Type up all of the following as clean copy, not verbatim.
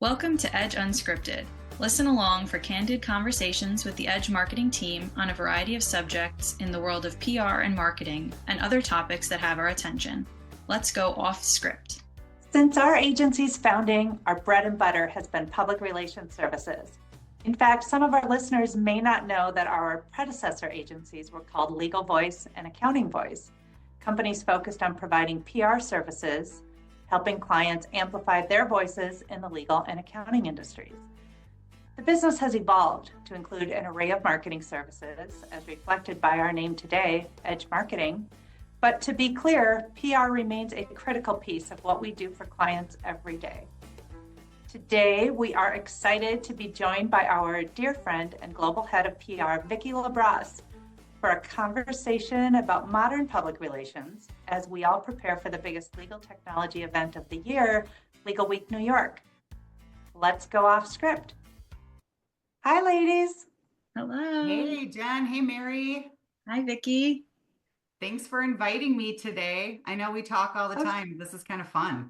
Welcome to Edge Unscripted. Listen along for candid conversations with the Edge marketing team on a variety of subjects in the world of PR and marketing and other topics that have our attention. Let's go off script. Since our agency's founding, our bread and butter has been public relations services. In fact, some of our listeners may not know that our predecessor agencies were called Legal Voice and Accounting Voice, companies focused on providing PR services, helping clients amplify their voices in the legal and accounting industries. The business has evolved to include an array of marketing services, as reflected by our name today, Edge Marketing. But to be clear, PR remains a critical piece of what we do for clients every day. Today, we are excited to be joined by our dear friend and global head of PR, Vicki LaBrosse, for a conversation about modern public relations as we all prepare for the biggest legal technology event of the year, Legal Week New York. Let's go off script. Hi, ladies. Hello. Hey, Jen. Hey, Mary. Hi, Vicki. Thanks for inviting me today. I know we talk all the time. This is kind of fun.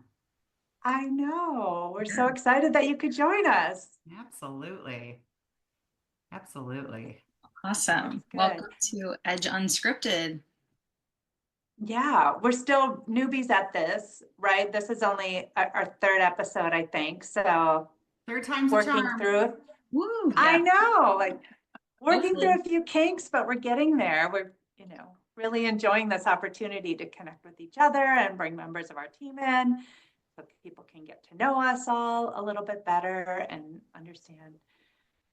I know. We're so excited that you could join us. Absolutely. Absolutely. Awesome. Welcome to Edge Unscripted. Yeah, we're still newbies at this, right? This is only our third episode, I think. So third time's a charm. Through. Woo, yeah. I know, like working Hopefully. through a few kinks, but we're getting there. We're, really enjoying this opportunity to connect with each other and bring members of our team in so people can get to know us all a little bit better and understand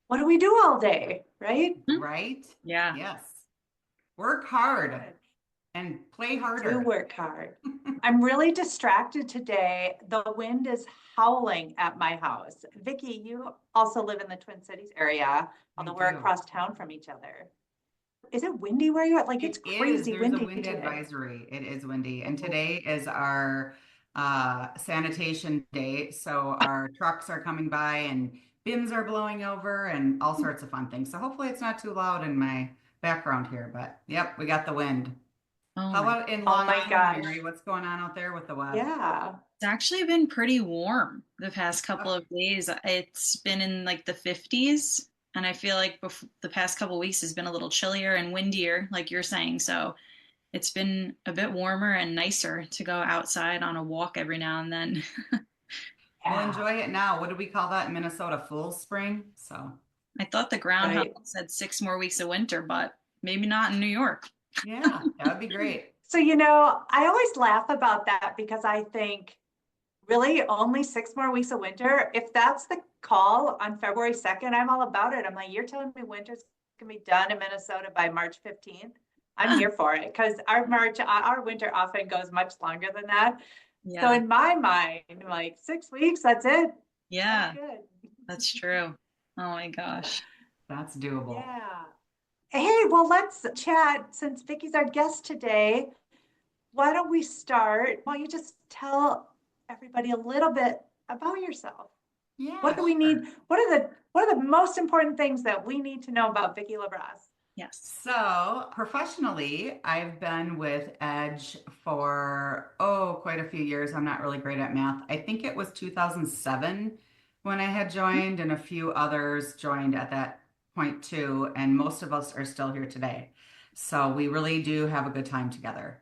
what do we do all day, right? Right? Yeah. Yes. Work hard and play harder. Do work hard. I'm really distracted today. The wind is howling at my house. Vicki, you also live in the Twin Cities area, although we're across town from each other. Is it windy where you're at? Like, it's crazy windy. There's a wind advisory. It is windy. And today is our sanitation day. So our trucks are coming by and bins are blowing over and all sorts of fun things. So hopefully it's not too loud in my background here, but yep, we got the wind. How about in Long Island, Mary? What's going on out there with the weather? Yeah. It's actually been pretty warm the past couple of days. It's been in like the 50s. And I feel like the past couple of weeks has been a little chillier and windier, like you're saying. So it's been a bit warmer and nicer to go outside on a walk every now and then. We'll enjoy it now. What do we call that in Minnesota? Full spring? So I thought the groundhog said 6 more weeks of winter, but maybe not in New York. Yeah, that would be great. So, I always laugh about that because I think, really, only 6 more weeks of winter? If that's the call on February 2nd, I'm all about it. I'm like, you're telling me winter's going to be done in Minnesota by March 15th? I'm here for it because our winter often goes much longer than that. Yeah. So in my mind, like 6 weeks, that's it. Yeah, that's true. Oh my gosh. That's doable. Yeah. Hey, well, let's chat. Since Vicki's our guest today, why don't we start? Why don't you just tell everybody a little bit about yourself? Yeah. What do we need? What are the most important things that we need to know about Vicki LaBrosse? Yes. So professionally, I've been with Edge for, quite a few years. I'm not really great at math. I think it was 2007 when I had joined, and a few others joined at that point too. And most of us are still here today. So we really do have a good time together.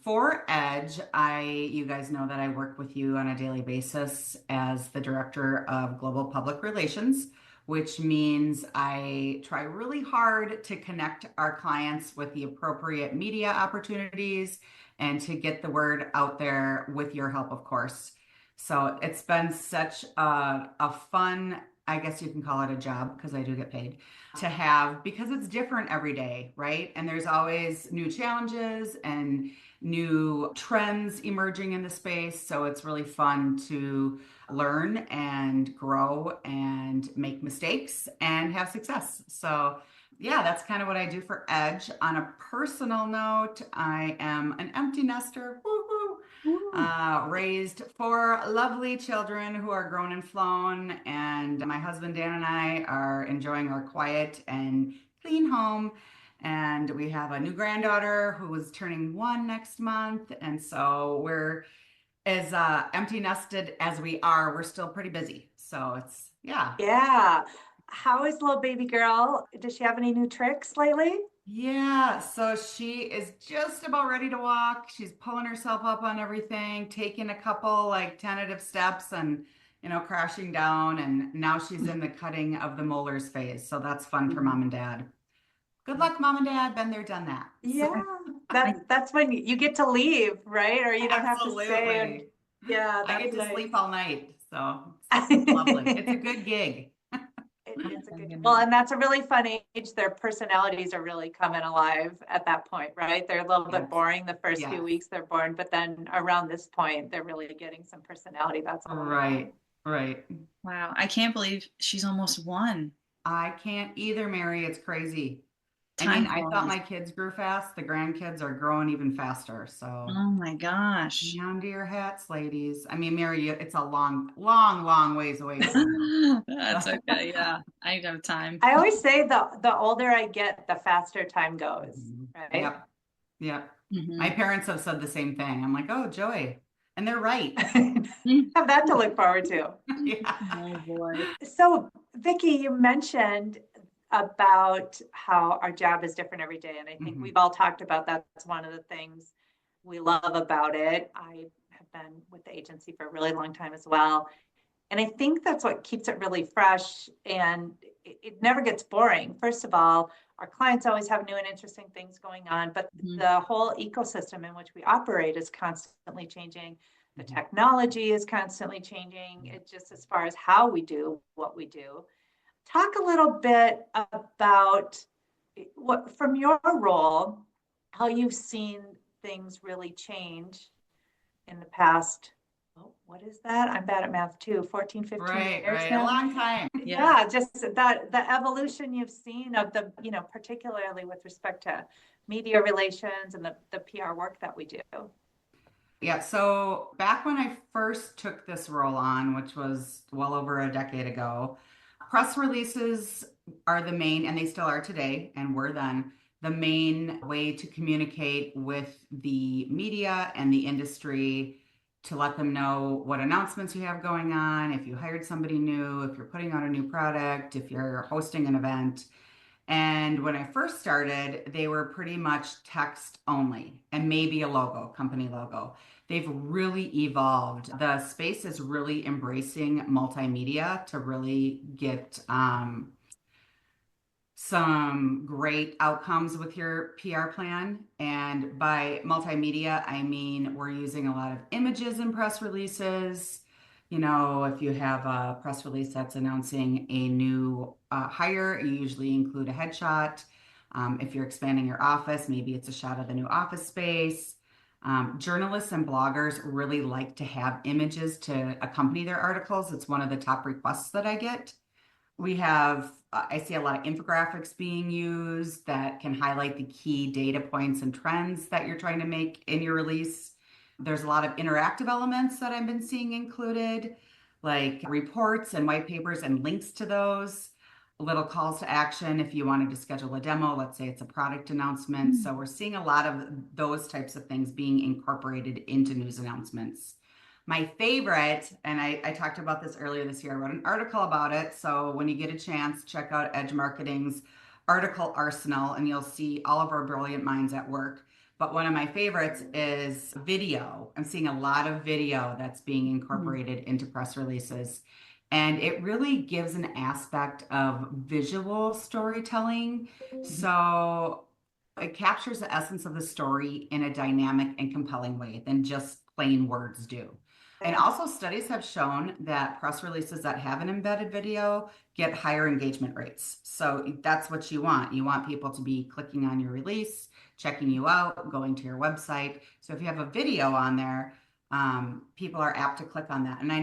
For Edge, you guys know that I work with you on a daily basis as the Director of Global Public Relations, which means I try really hard to connect our clients with the appropriate media opportunities and to get the word out there with your help, of course. So it's been such a fun, I guess you can call it a job because I do get paid to have, because it's different every day, right? And there's always new challenges and new trends emerging in the space. So it's really fun to learn and grow and make mistakes and have success. So yeah, that's kind of what I do for Edge. On a personal note, I am an empty nester. Woo-hoo. Raised 4 lovely children who are grown and flown, and my husband Dan and I are enjoying our quiet and clean home. And we have a new granddaughter who is turning 1 next month, and so we're as empty nested as we are. We're still pretty busy. So it's, yeah. Yeah. How is little baby girl? Does she have any new tricks lately? Yeah, so she is just about ready to walk. She's pulling herself up on everything, taking a couple like tentative steps and, crashing down. And now she's in the cutting of the molars phase. So that's fun for mom and dad. Good luck, mom and dad. Been there, done that. So Yeah, I, that's when you get to leave, right? Or you don't have to stay. And absolutely. yeah, I get that's to nice. sleep all night. So it's lovely. It's a good gig. It's a my good, well, goodness. and that's a really fun age. Their personalities are really coming alive at that point, right? They're a little bit Yes. boring the first few Yes. weeks they're born, but then around this point, they're really getting some personality. That's a lot of fun. Right. Right. Wow. I can't believe she's almost one. I can't either, Mary. It's crazy. I mean, Time I thought flies. my kids grew fast. The grandkids are growing even faster. So Oh my gosh. hang on to your hats, ladies. I mean, Mary, it's a long, long, long ways away from you. That's okay. Yeah. I have time. I always say the older I get, the faster time goes, Mhm. right? Yep. Yep. My Hmm. parents have said the same thing. I'm like, oh, joy. And they're right. Have that to look forward to. Yeah. Oh boy. So, Vicki, you mentioned about how our job is different every day. And I think Mhm. we've all talked about that. That's one of the things we love about it. I have been with the agency for a really long time as well. And I think that's what keeps it really fresh and it never gets boring. First of all, our clients always have new and interesting things going on, but Mhm. the whole ecosystem in which we operate is constantly changing. The Mhm. technology is constantly changing. It just as far as how we do what we do. Talk a little bit about what from your role, how you've seen things really change in the past. Oh, what is that? I'm bad at math too. 14, 15 Right, years right. A now. long time. Yeah. Yeah, just that the evolution you've seen of the, particularly with respect to media relations and the PR work that we do. Yeah, so back when I first took this role on, which was well over a decade ago, press releases are the main, and they still are today, and were then the main way to communicate with the media and the industry to let them know what announcements you have going on, if you hired somebody new, if you're putting out a new product, if you're hosting an event. And when I first started, they were pretty much text only and maybe a logo, company logo. They've really evolved. The space is really embracing multimedia to really get some great outcomes with your PR plan. And by multimedia, I mean we're using a lot of images in press releases. If you have a press release that's announcing a new hire, you usually include a headshot. If you're expanding your office, maybe it's a shot of the new office space. Journalists and bloggers really like to have images to accompany their articles. It's one of the top requests that I get. We have, I see a lot of infographics being used that can highlight the key data points and trends that you're trying to make in your release. There's a lot of interactive elements that I've been seeing included, like reports and white papers and links to those, little calls to action if you wanted to schedule a demo, let's say it's a product announcement. So we're seeing a lot of those types of things being incorporated into news announcements. My favorite, and I talked about this earlier this year, I wrote an article about it. So when you get a chance, check out Edge Marketing's article arsenal and you'll see all of our brilliant minds at work. But one of my favorites is video. I'm seeing a lot of video that's being Mhm. incorporated into press releases. And it really gives an aspect of visual storytelling. So it captures the essence of the story in a dynamic and compelling way than just plain words do. And also, studies have shown that press releases that have an embedded video get higher engagement rates. So that's what you want. You want people to be clicking on your release, checking you out, going to your website. So if you have a video on there, people are apt to click on that. And I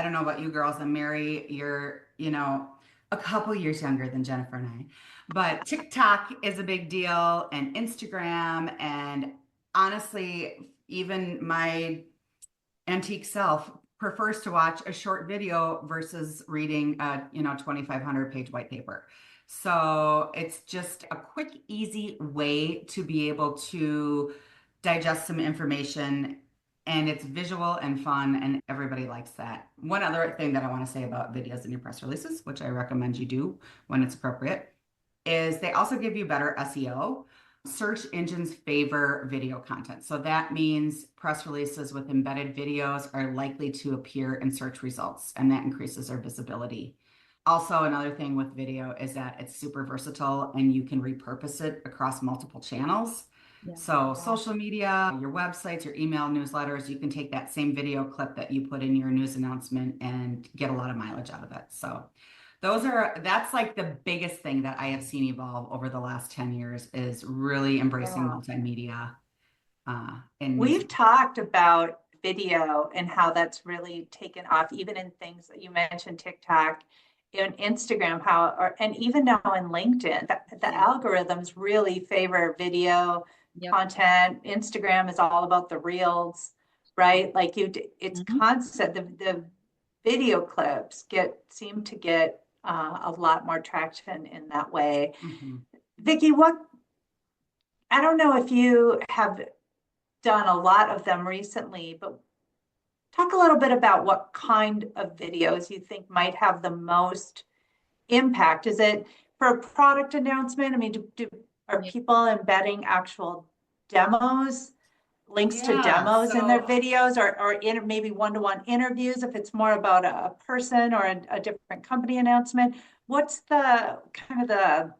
don't know about you girls, and Mary, you're, a couple years younger than Jennifer and I, but TikTok is a big deal and Instagram. And honestly, even my antique self prefers to watch a short video versus reading a 2,500 page white paper. So it's just a quick, easy way to be able to digest some information and it's visual and fun, and everybody likes that. One other thing that I want to say about videos in your press releases, which I recommend you do when it's appropriate, is they also give you better SEO. Search engines favor video content. So that means press releases with embedded videos are likely to appear in search results, and that increases their visibility. Also, another thing with video is that it's super versatile and you can repurpose it across multiple channels. Yeah. So, social media, your websites, your email newsletters, you can take that same video clip that you put in your news announcement and get a lot of mileage out of it. So, that's like the biggest thing that I have seen evolve over the last 10 years is really embracing Yeah. multimedia in news. We've talked about video and how that's really taken off, even in things that you mentioned, TikTok and Instagram, and even now in LinkedIn, the Yeah. algorithms really favor video Yep. content. Instagram is all about the reels, right? Like it's Mhm. constant. The video clips seem to get a lot more traction in that way. Mhm. Vicki, I don't know if you have done a lot of them recently, but talk a little bit about what kind of videos you think might have the most impact. Is it for a product announcement? I mean, are Yeah. people embedding actual demos, links to Yeah, demos in their so videos, or maybe one-to-one interviews if it's more about a person or a different company announcement? What's the kind of the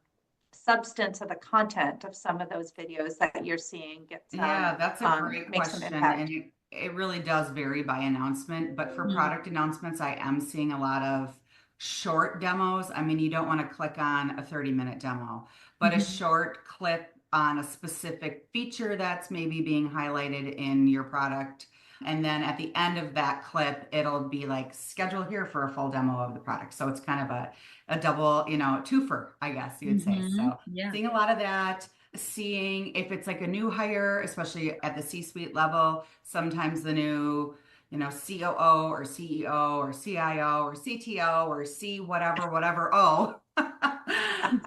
substance of the content of some of those videos that you're seeing get yeah, that's a great make some question. And impact? it really does vary by announcement. But for Mhm. product announcements, I am seeing a lot of short demos. I mean, you don't want to click on a 30-minute demo, but a Mhm. short clip on a specific feature that's maybe being highlighted in your product. And then at the end of that clip, it'll be like schedule here for a full demo of the product. So it's kind of a double, twofer, I guess you would say. Mhm. So Yeah. seeing a lot of that, seeing if it's like a new hire, especially at the C-suite level, sometimes the new, COO or CEO or CIO or CTO or C whatever,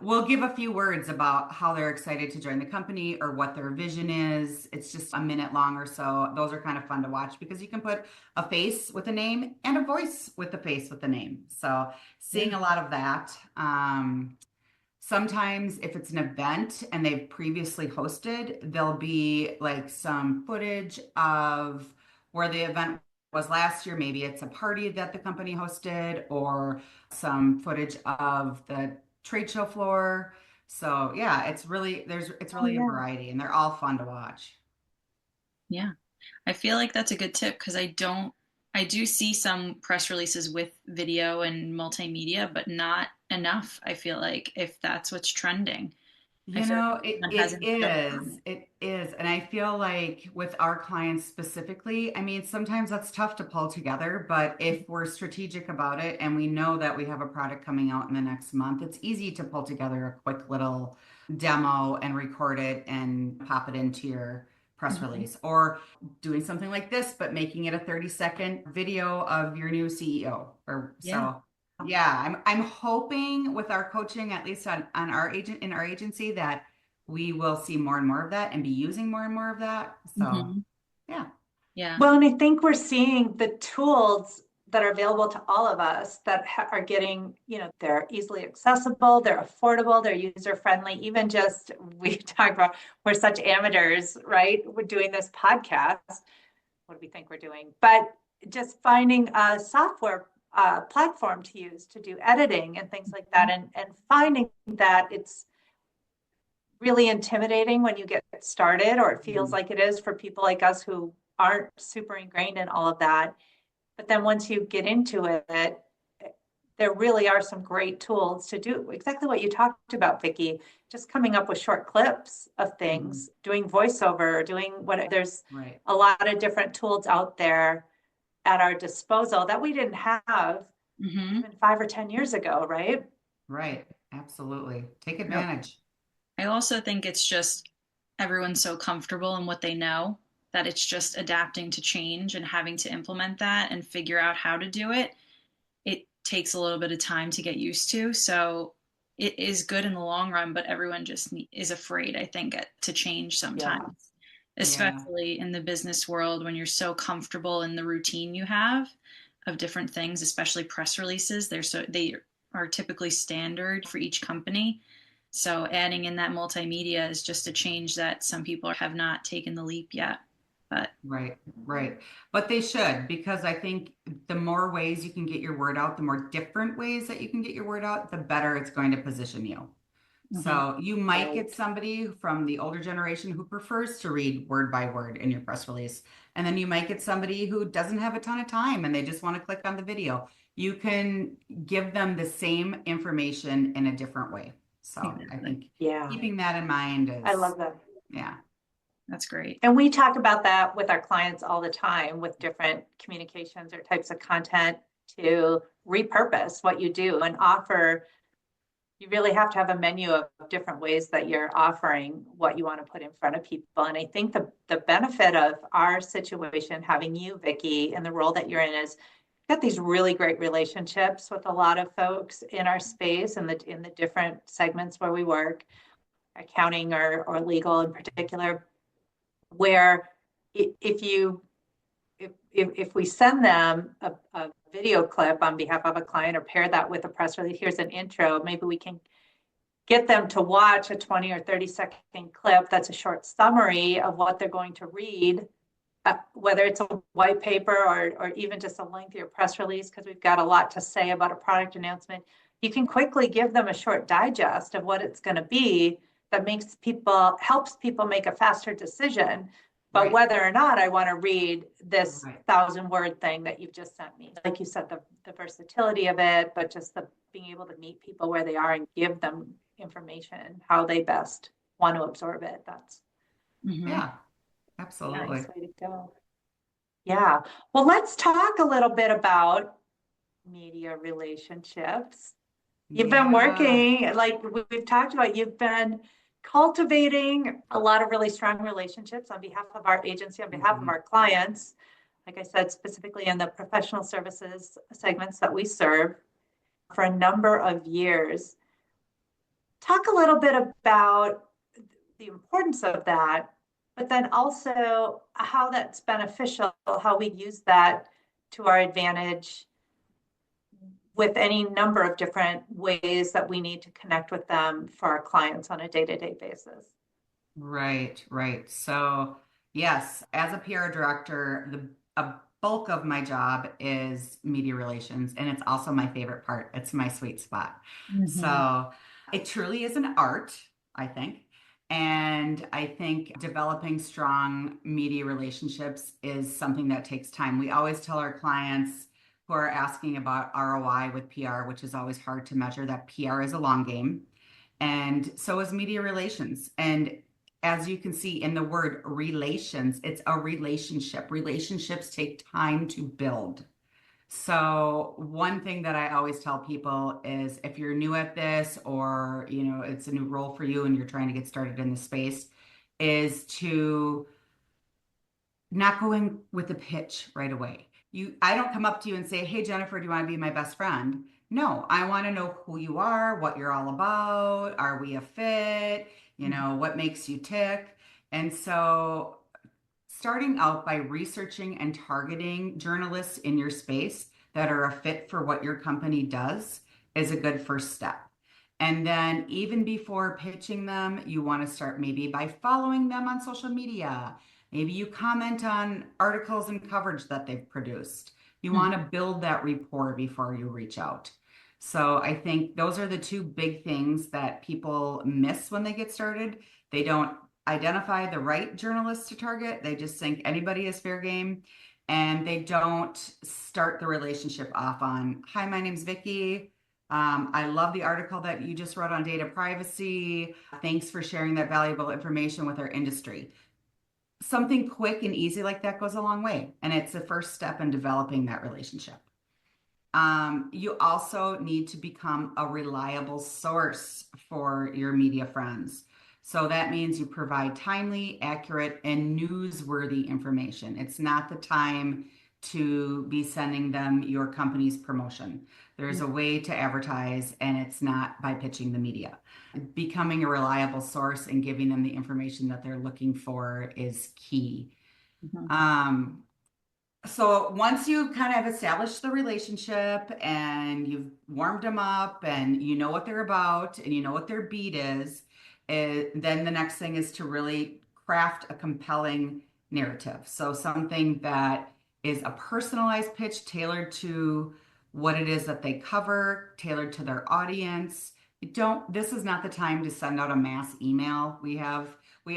will give a few words about how they're excited to join the company or what their vision is. It's just a minute long or so. Those are kind of fun to watch because you can put a face with a name and a voice with a face with a name. So seeing Yeah. a lot of that. Sometimes if it's an event and they've previously hosted, there'll be like some footage of where the event was last year. Maybe it's a party that the company hosted or some footage of the trade show floor. So yeah, it's Oh really a yeah. variety and they're all fun to watch. Yeah. I feel like that's a good tip because I do see some press releases with video and multimedia, but not enough. I feel like if that's what's trending, I You feel know, like it one it hasn't jumped on is. it. It is. And I feel like with our clients specifically, I mean, sometimes that's tough to pull together, but if we're strategic about it and we know that we have a product coming out in the next month, it's easy to pull together a quick little demo and record it and pop it into your press Mhm. release or doing something like this, but making it a 30-second video of your new CEO or Yeah. so. Yeah, I'm hoping with our coaching, at least on our agent in our agency, that we will see more and more of that and be using more and more of that. So Mhm. yeah. Yeah. Well, and I think we're seeing the tools that are available to all of us that are getting, they're easily accessible, they're affordable, they're user friendly. Even just we talk about we're such amateurs, right? We're doing this podcast. What do we think we're doing? But just finding a software platform to use to do editing and things like that, and finding that it's really intimidating when you get started, or it feels Mhm. like it is for people like us who aren't super ingrained in all of that. But then once you get into it, there really are some great tools to do exactly what you talked about, Vicki. Just coming up with short clips of Mhm. things, doing voiceover, doing what there's Right. a lot of different tools out there at our disposal that we didn't have Mhm. even 5 or 10 years ago, right? Right. Absolutely. Take Yep. advantage. I also think it's just everyone's so comfortable in what they know that it's just adapting to change and having to implement that and figure out how to do it. It takes a little bit of time to get used to. So it is good in the long run, but everyone just is afraid, I think, to change Yeah. sometimes. Yeah, especially in the business world when you're so comfortable in the routine you have of different things, especially press releases. They are typically standard for each company. So adding in that multimedia is just a change that some people have not taken the leap yet. But right, right. But they should, because I think the more ways you can get your word out, the more different ways that you can get your word out, the better it's going to position you. mhm. So you might get Right. somebody from the older generation who prefers to read word by word in your press release. And then you might get somebody who doesn't have a ton of time and they just want to click on the video. You can give them the same information in a different way. So I Exactly. think Yeah, keeping that in mind I is, love that. yeah, That's great. And we talk about that with our clients all the time with different communications or types of content to repurpose what you do and offer. You really have to have a menu of different ways that you're offering what you want to put in front of people. And I think the benefit of our situation, having you, Vicki, in the role that you're in, is got these really great relationships with a lot of folks in our space and in the different segments where we work, accounting or legal in particular, where if you if we send them a video clip on behalf of a client or pair that with a press release, here's an intro, maybe we can get them to watch a 20 or 30-second clip that's a short summary of what they're going to read, whether it's a white paper or even just a lengthier press release, because we've got a lot to say about a product announcement. You can quickly give them a short digest of what it's going to be that helps people make a faster decision. But right, whether or not I want to read this right. 1,000-word thing that you've just sent me, like you said, the versatility of it, but just the being able to meet people where they are and give them information, how they best want to absorb it. That's Hmm. Yeah, a nice absolutely. way to go. Yeah. Well, let's talk a little bit about media relationships. You've been Yeah. working, like we've talked about, you've been cultivating a lot of really strong relationships on behalf of our agency, on behalf of Mhm. our clients. Like I said, specifically in the professional services segments that we serve for a number of years. Talk a little bit about the importance of that, but then also how that's beneficial, how we use that to our advantage with any number of different ways that we need to connect with them for our clients on a day-to-day basis. Right, right. So, yes, as a PR director, a bulk of my job is media relations, and it's also my favorite part. It's my sweet spot. Hmm. So, it truly is an art, I think. And I think developing strong media relationships is something that takes time. We always tell our clients who are asking about ROI with PR, which is always hard to measure, that PR is a long game. And so is media relations. And as you can see in the word relations, it's a relationship. Relationships take time to build. So one thing that I always tell people is if you're new at this or, it's a new role for you and you're trying to get started in the space, is to not go in with a pitch right away. I don't come up to you and say, "Hey, Jennifer, do you want to be my best friend?" No, I want to know who you are, what you're all about. Are we a fit? What makes you tick? And so starting out by researching and targeting journalists in your space that are a fit for what your company does is a good first step. And then, even before pitching them, you want to start maybe by following them on social media. Maybe you comment on articles and coverage that they've produced. You want to build that rapport before you reach out. So, I think those are the two big things that people miss when they get started. They don't identify the right journalists to target. They just think anybody is fair game. And they don't start the relationship off on, "Hi, my name's Vicki. I love the article that you just wrote on data privacy. Thanks for sharing that valuable information with our industry." Something quick and easy like that goes a long way. And it's the first step in developing that relationship. You also need to become a reliable source for your media friends. So that means you provide timely, accurate, and newsworthy information. It's not the time to be sending them your company's promotion. There's a way to advertise, and it's not by pitching the media. Becoming a reliable source and giving them the information that they're looking for is key. Mhm. Um, so once you kind of established the relationship and you've warmed them up and you know what they're about and you know what their beat is, then the next thing is to really craft a compelling narrative. So something that is a personalized pitch tailored to what it is that they cover, tailored to their audience. This is not the time to send out a mass email. We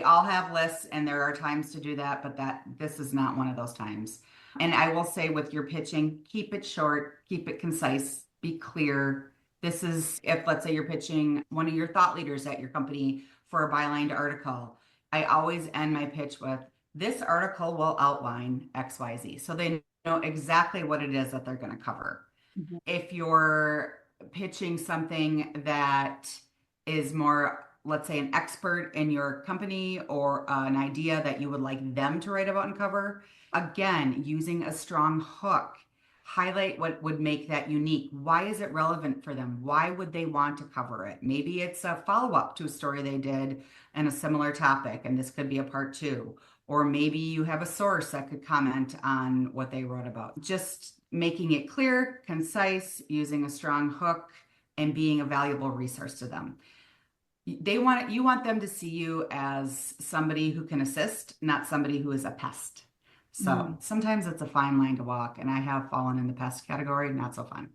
all have lists and there are times to do that, but this is not one of those times. And I will say with your pitching, keep it short, keep it concise, be clear. This is if, let's say, you're pitching one of your thought leaders at your company for a bylined article. I always end my pitch with, this article will outline XYZ. So they know exactly what it is that they're going to cover. Mhm. If you're pitching something that is more, let's say, an expert in your company or an idea that you would like them to write about and cover, again, using a strong hook, highlight what would make that unique. Why is it relevant for them? Why would they want to cover it? Maybe it's a follow-up to a story they did and a similar topic, and this could be a part two. Or maybe you have a source that could comment on what they wrote about. Just making it clear, concise, using a strong hook, and being a valuable resource to them. You want them to see you as somebody who can assist, not somebody who is a pest. So sometimes it's a fine line to walk, and I have fallen in the pest category, not so fun.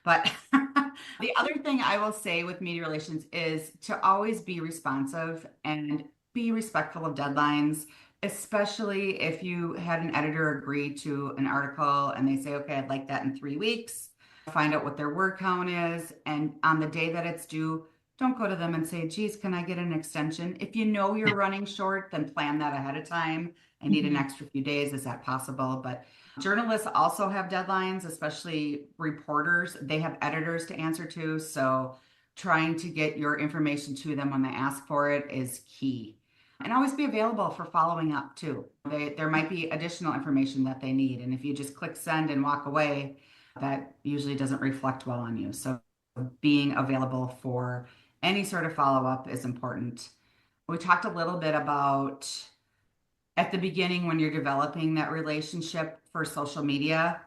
But the other thing I will say with media relations is to always be responsive and be respectful of deadlines, especially if you had an editor agree to an article and they say, okay, I'd like that in 3 weeks. Find out what their word count is. And on the day that it's due, don't go to them and say, geez, can I get an extension? If you know you're running short, then plan that ahead of time. I need an extra few days. Is that possible? But journalists also have deadlines, especially reporters. They have editors to answer to. So trying to get your information to them when they ask for it is key. And always be available for following up too. There might be additional information that they need. And if you just click send and walk away, that usually doesn't reflect well on you. So being available for any sort of follow-up is important. We talked a little bit about at the beginning when you're developing that relationship for social media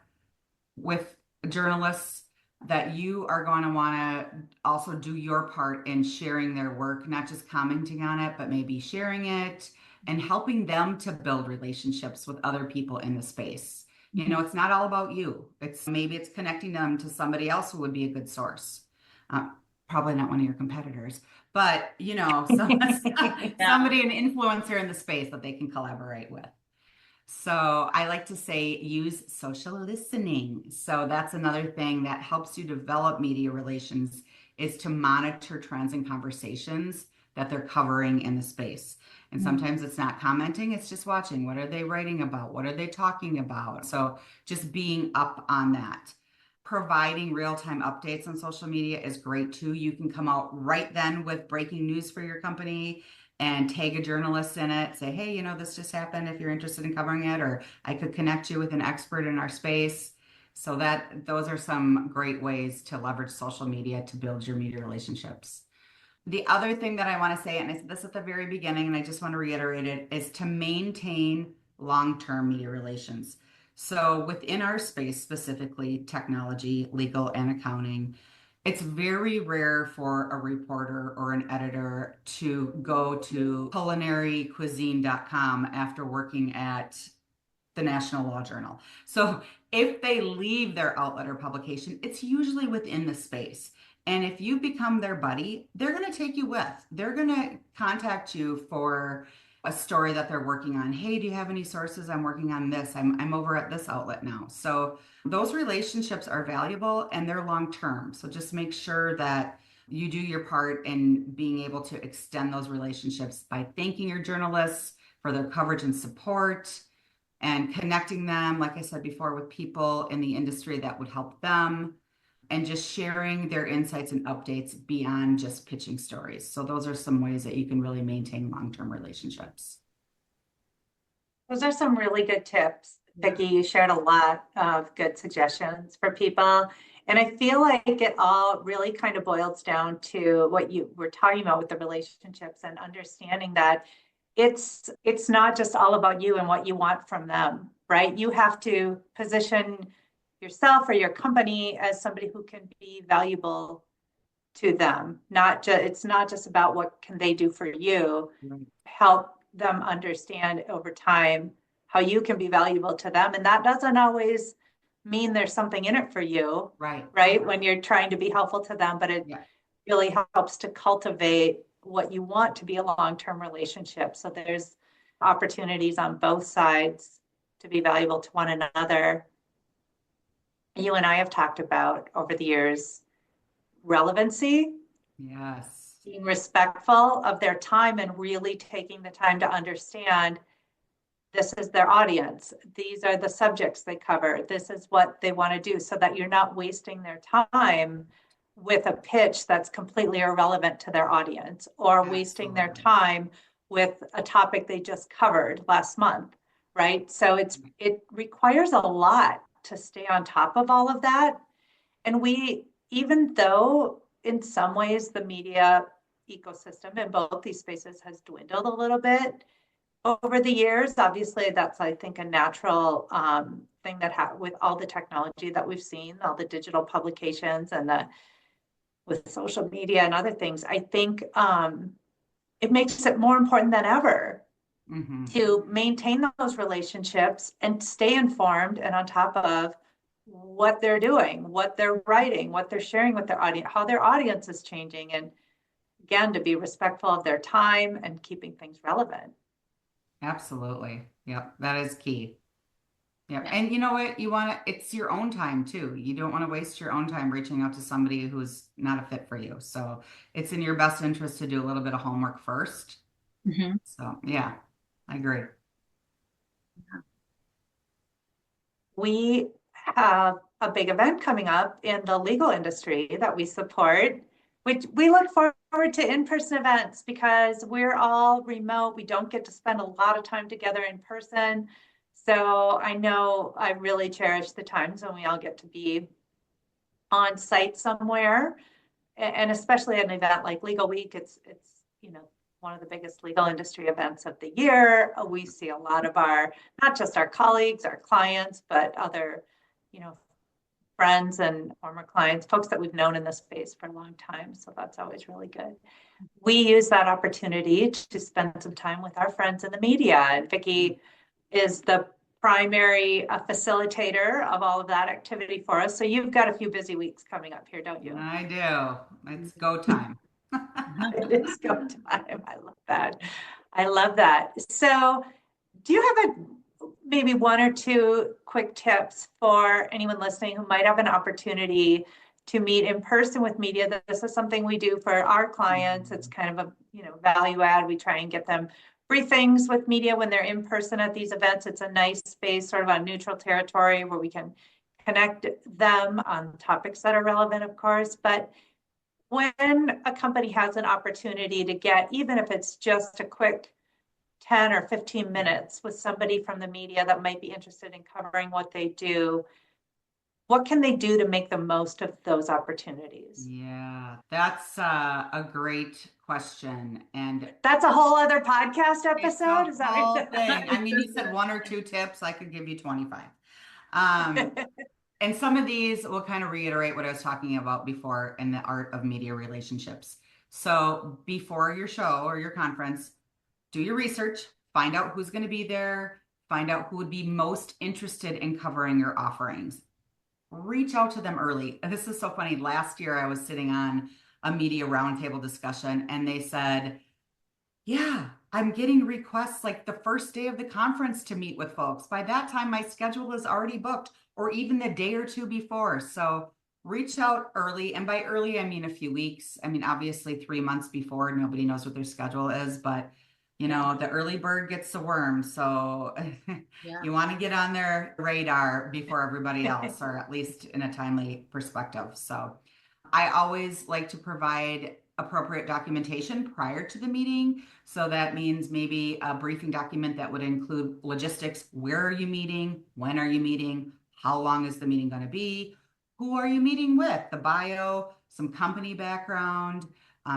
with journalists that you are going to want to also do your part in sharing their work, not just commenting on it, but maybe sharing it and helping them to build relationships with other people in the space. You know, it's not all about you. Maybe it's connecting them to somebody else who would be a good source. Probably not one of your competitors, but you know, somebody, an influencer in the space that they can collaborate with. So I like to say use social listening. So that's another thing that helps you develop media relations is to monitor trends and conversations that they're covering in the space. And sometimes it's not commenting, it's just watching. What are they writing about? What are they talking about? So just being up on that. Providing real-time updates on social media is great too. You can come out right then with breaking news for your company and tag a journalist in it. Say, hey, you know, this just happened if you're interested in covering it, or I could connect you with an expert in our space. So those are some great ways to leverage social media to build your media relationships. The other thing that I want to say, and I said this at the very beginning, and I just want to reiterate it, is to maintain long-term media relations. So within our space, specifically technology, legal, and accounting, it's very rare for a reporter or an editor to go to culinarycuisine.com after working at the National Law Journal. So if they leave their outlet or publication, it's usually within the space. And if you become their buddy, they're going to take you with. They're going to contact you for a story that they're working on. Hey, do you have any sources? I'm working on this. I'm over at this outlet now. So those relationships are valuable and they're long term. So just make sure that you do your part in being able to extend those relationships by thanking your journalists for their coverage and support and connecting them, like I said before, with people in the industry that would help them and just sharing their insights and updates beyond just pitching stories. So those are some ways that you can really maintain long-term relationships. Those are some really good tips. Vicki, you shared a lot of good suggestions for people. And I feel like it all really kind of boils down to what you were talking about with the relationships and understanding that it's not just all about you and what you want from them, right? You have to position yourself or your company as somebody who can be valuable to them. Not just It's not just about what can they do for you. Right. Help them understand over time how you can be valuable to them. And that doesn't always mean there's something in it for you, Right. right? When you're trying to be helpful to them, but it Yeah. really helps to cultivate what you want to be a long-term relationship. So there's opportunities on both sides to be valuable to one another. You and I have talked about over the years relevancy, Yes. being respectful of their time and really taking the time to understand this is their audience. These are the subjects they cover. This is what they want to do, so that you're not wasting their time with a pitch that's completely irrelevant to their audience, or wasting their Absolutely. time with a topic they just covered last month, right? So it requires a lot to stay on top of all of that. And even though in some ways the media ecosystem in both these spaces has dwindled a little bit over the years, obviously that's, I think, a natural thing that with all the technology that we've seen, all the digital publications and with social media and other things, I think it makes it more important than ever Mm-hmm. to maintain those relationships and stay informed and on top of what they're doing, what they're writing, what they're sharing with their audience, how their audience is changing. And again, to be respectful of their time and keeping things relevant. Absolutely. Yep. That is key. Yep. Yeah. And you know what? It's your own time too. You don't want to waste your own time reaching out to somebody who's not a fit for you. So it's in your best interest to do a little bit of homework first. Mhm. So yeah, I agree. We have a big event coming up in the legal industry that we support, which we look forward to in-person events because we're all remote. We don't get to spend a lot of time together in person. So I know I really cherish the times when we all get to be on site somewhere, and especially an event like Legal Week. It's one of the biggest legal industry events of the year. We see a lot of not just our colleagues, our clients, but other, you know, friends and former clients, folks that we've known in this space for a long time. So that's always really good. We use that opportunity to spend some time with our friends in the media. And Vicki is the primary facilitator of all of that activity for us. So you've got a few busy weeks coming up here, don't you? I do. It's go time. It is go time. I love that. I love that. So do you have maybe one or two quick tips for anyone listening who might have an opportunity to meet in person with media? This is something we do for our clients. It's kind of a value add. We try and get them briefings with media when they're in person at these events. It's a nice space, sort of on neutral territory, where we can connect them on topics that are relevant, of course. But when a company has an opportunity to get, even if it's just a quick 10 or 15 minutes with somebody from the media that might be interested in covering what they do, what can they do to make the most of those opportunities? Yeah, that's a great question. And That's a whole other podcast it's episode. a Is that whole thing. I right? mean, you said one or two tips, I could give you 25. Um, and some of these will kind of reiterate what I was talking about before in the art of media relationships. So before your show or your conference, do your research, find out who's going to be there, find out who would be most interested in covering your offerings. Reach out to them early. And this is so funny. Last year, I was sitting on a media roundtable discussion, and they said, yeah, I'm getting requests like the first day of the conference to meet with folks. By that time, my schedule is already booked, or even the day or two before. So reach out early. And by early, I mean a few weeks. I mean, obviously 3 months before, nobody knows what their schedule is, but the early bird gets the worm. So Yeah. you want to get on their radar before everybody else, or at least in a timely perspective. So I always like to provide appropriate documentation prior to the meeting. So that means maybe a briefing document that would include logistics. Where are you meeting? When are you meeting? How long is the meeting going to be? who are you meeting with? The bio, some company background,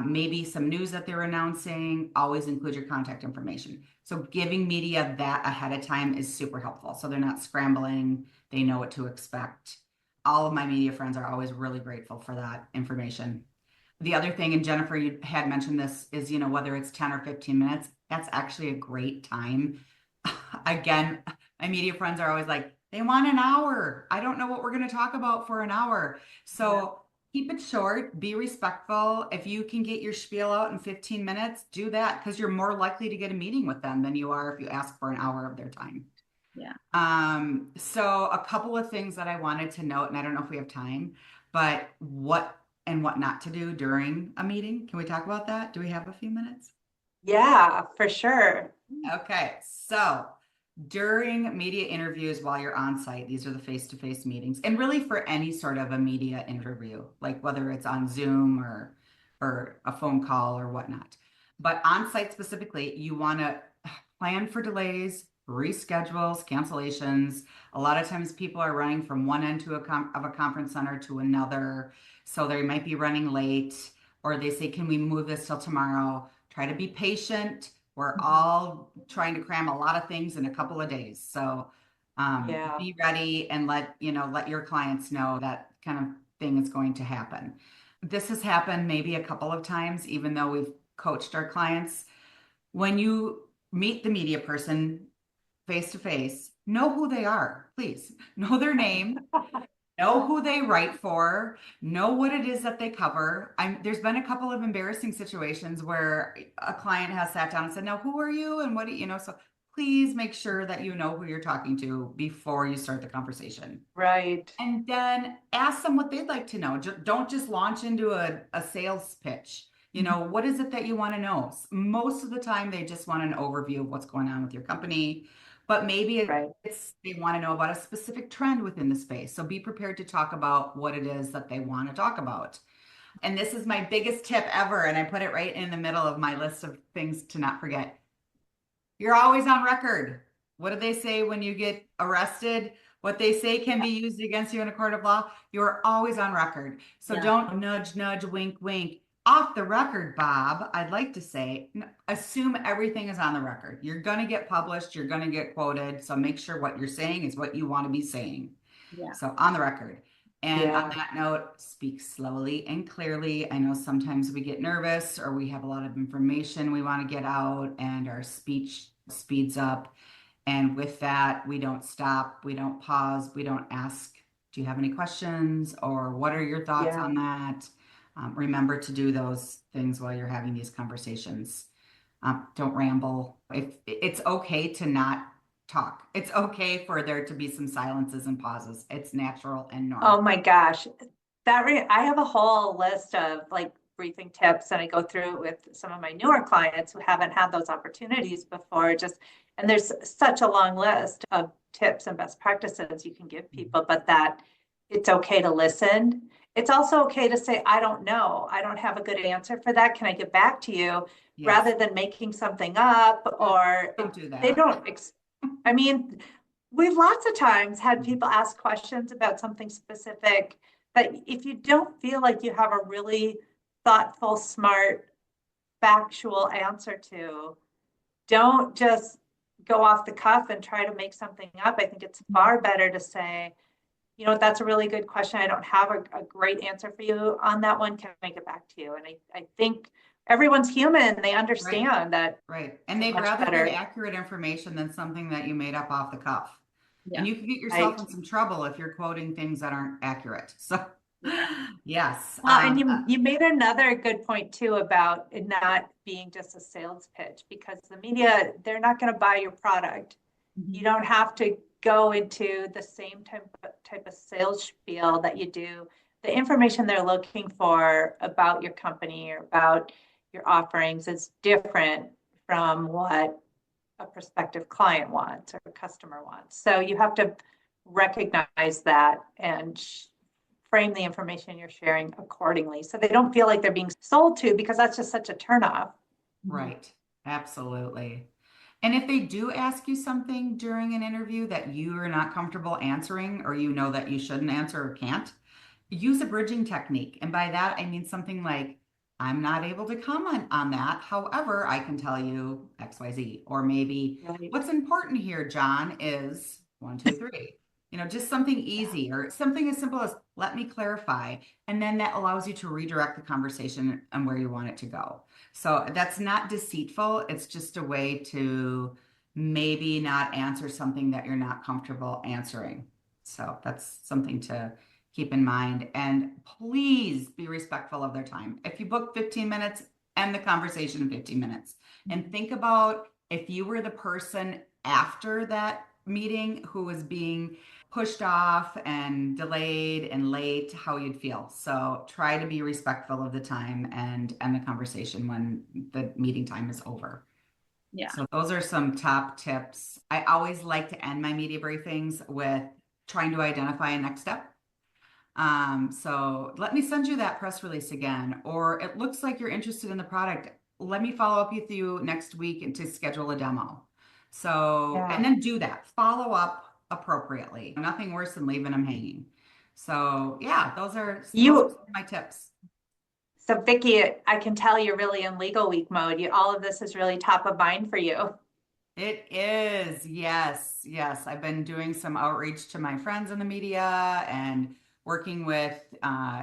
maybe some news that they're announcing. Always include your contact information. So giving media that ahead of time is super helpful. So they're not scrambling, they know what to expect. All of my media friends are always really grateful for that information. The other thing, and Jennifer, you had mentioned this, is, whether it's 10 or 15 minutes, that's actually a great time. Again, my media friends are always like, they want an hour. I don't know what we're going to talk about for an hour. So keep it short, be respectful. If you can get your spiel out in 15 minutes, do that, because you're more likely to get a meeting with them than you are if you ask for an hour of their time. Yeah. So a couple of things that I wanted to note, and I don't know if we have time, but what and what not to do during a meeting. Can we talk about that? Do we have a few minutes? Yeah, for sure. Okay, so during media interviews while you're on site, these are the face-to-face meetings, and really for any sort of a media interview, like whether it's on Zoom or a phone call or whatnot. But on site specifically, you want to plan for delays, reschedules, cancellations. A lot of times people are running from one end of a conference center to another, so they might be running late, or they say, can we move this till tomorrow? Try to be patient. We're all trying to cram a lot of things in a couple of days. So be ready and let your clients know that kind of thing is going to happen. This has happened maybe a couple of times, even though we've coached our clients. When you meet the media person face to face, know who they are, please. Know their name, know who they write for, know what it is that they cover. There's been a couple of embarrassing situations where a client has sat down and said, now, who are you? And what do you know? So please make sure that you know who you're talking to before you start the conversation. Right. And then ask them what they'd like to know. Don't just launch into a sales pitch. What is it that you want to know? Most of the time, they just want an overview of what's going on with your company, but maybe they want to know about a specific trend within the space. So be prepared to talk about what it is that they want to talk about. And this is my biggest tip ever, and I put it right in the middle of my list of things to not forget. You're always on record. What do they say when you get arrested? What they say can be used against you in a court of law. You're always on record. So don't nudge, nudge, wink, wink. Off the record, Bob, I'd like to say, assume everything is on the record. You're going to get published. You're going to get quoted. So make sure what you're saying is what you want to be saying. Yeah. So on the record. And on that note, speak slowly and clearly. I know sometimes we get nervous or we have a lot of information we want to get out and our speech speeds up. And with that, we don't stop, we don't pause, we don't ask, do you have any questions? Or what are your thoughts on that? Remember to do those things while you're having these conversations. Don't ramble. It's okay to not talk. It's okay for there to be some silences and pauses. It's natural and normal. Oh my gosh. I have a whole list of like briefing tips, and I go through it with some of my newer clients who haven't had those opportunities before. And there's such a long list of tips and best practices you can give people, but that it's okay to listen. It's also okay to say, I don't know. I don't have a good answer for that. Can I get back to you? Yes. Rather than making something up or don't do that. They don't. I mean, we've lots of times had people ask questions about something specific that if you don't feel like you have a really thoughtful, smart, factual answer to, don't just go off the cuff and try to make something up. I think it's far better to say, that's a really good question. I don't have a great answer for you on that one. Can I get back to you? And I think everyone's human. They understand that. Right. And they'd rather get accurate information than something that you made up off the cuff. Yeah. And you can get yourself in some trouble if you're quoting things that aren't accurate. So yes. And you made another good point too about it not being just a sales pitch, because the media, they're not going to buy your product. Mm-hmm. You don't have to go into the same type of sales spiel that you do. The information they're looking for about your company or about your offerings is different from what a prospective client wants or a customer wants. So you have to recognize that and frame the information you're sharing accordingly, so they don't feel like they're being sold to, because that's just such a turnoff. Right. Absolutely. And if they do ask you something during an interview that you are not comfortable answering, or that you shouldn't answer or can't, use a bridging technique. And by that, I mean something like, I'm not able to comment on that. However, I can tell you XYZ. Or maybe Right. what's important here, John, is one, two, three. Just something easy or something as simple as let me clarify. And then that allows you to redirect the conversation and where you want it to go. So that's not deceitful. It's just a way to maybe not answer something that you're not comfortable answering. So that's something to keep in mind. And please be respectful of their time. If you book 15 minutes, end the conversation in 15 minutes. And think about if you were the person after that meeting who was being pushed off and delayed and late, how you'd feel. So try to be respectful of the time and end the conversation when the meeting time is over. Yeah. So those are some top tips. I always like to end my media briefings with trying to identify a next step. So let me send you that press release again, or it looks like you're interested in the product. Let me follow up with you next week and to schedule a demo. So, and then do that. Follow up appropriately. Nothing worse than leaving them hanging. So yeah, those are my tips. So Vicki, I can tell you're really in legal week mode. All of this is really top of mind for you. It is. Yes. Yes. I've been doing some outreach to my friends in the media and working with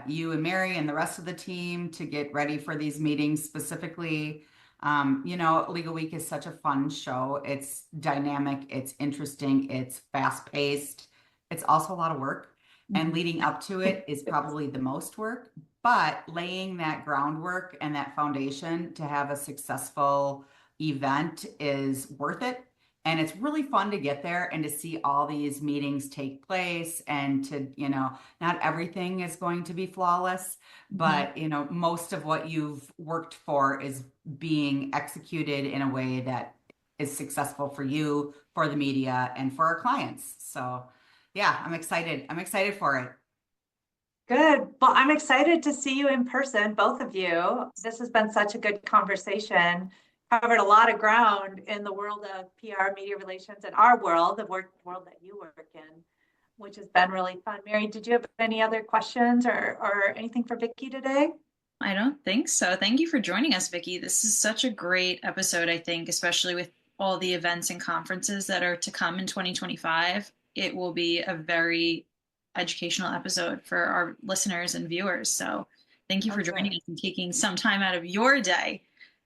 you and Mary and the rest of the team to get ready for these meetings specifically. Legal Week is such a fun show. It's dynamic, it's interesting, it's fast paced. It's also a lot of work. And leading up to it is probably the most work, but laying that groundwork and that foundation to have a successful event is worth it. And it's really fun to get there and to see all these meetings take place and to, not everything is going to be flawless, but, most of what you've worked for is being executed in a way that is successful for you, for the media, and for our clients. So yeah, I'm excited. I'm excited for it. Good. Well, I'm excited to see you in person, both of you. This has been such a good conversation. Covered a lot of ground in the world of PR, media relations, and our world, the world that you work in, which has been really fun. Mary, did you have any other questions or anything for Vicki today? I don't think so. Thank you for joining us, Vicki. This is such a great episode, I think, especially with all the events and conferences that are to come in 2025. It will be a very educational episode for our listeners and viewers. So thank you for joining us and taking some time out of your day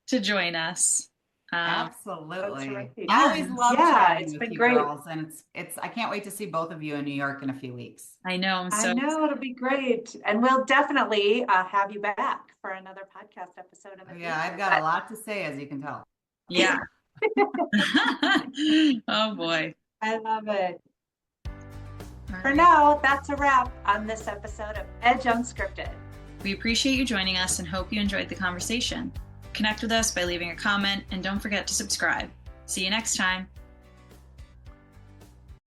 to join us. Absolutely. I always love chatting with you girls, and it's I can't wait to see both of you in New York in a few weeks. I know. I know it'll be great, and we'll definitely have you back for another podcast episode in the future. I've got a lot to say, as you can tell. Yeah. Oh boy. I love it. For now, that's a wrap on this episode of Edge Unscripted. We appreciate you joining us and hope you enjoyed the conversation. Connect with us by leaving a comment and don't forget to subscribe. See you next time.